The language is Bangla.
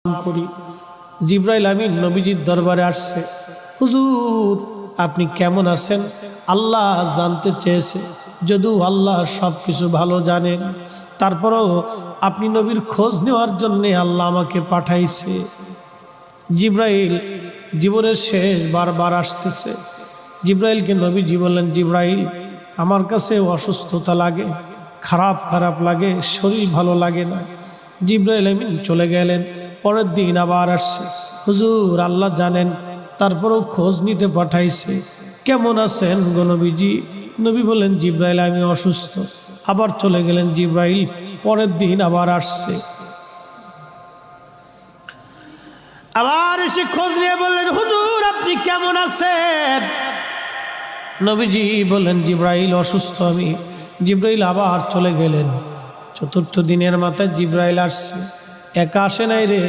করি। জিবরাইল আমিন নবীজির দরবারে আসছে। হুজুর আপনি কেমন আছেন? আল্লাহ জানতে চেয়েছে, যদিও আল্লাহ সব কিছু ভালো জানেন, তারপরেও আপনি নবীর খোঁজ নেওয়ার জন্য আল্লাহ আমাকে পাঠাইছে। জিবরাইল জীবনের শেষ বারবার আসতেছে। জিবরাইলকে নবীজি বললেন, জিবরাইল আমার কাছে অসুস্থতা লাগে, খারাপ খারাপ লাগে, শরীর ভালো লাগে না। জিবরাইল আমিন চলে গেলেন। পরের দিন আবার আসছে। হুজুর আল্লাহ জানেন, তারপরেও খোঁজ নিতে পাঠাইছে, কেমন আছেন গো নবীজি? নবী বললেন, জিবরাইল আমি অসুস্থ। আবার চলে গেলেন জিবরাইল। পরের দিন আবার আসছে। আবার এসে খোঁজ নিয়ে বললেন, হুজুর আপনি কেমন আছেন? নবীজি বললেন, জিবরাইল অসুস্থ আমি। জিবরাইল আবার চলে গেলেন। চতুর্থ দিনের মাথায় জিবরাইল আসছে। একা আসে নাই রে,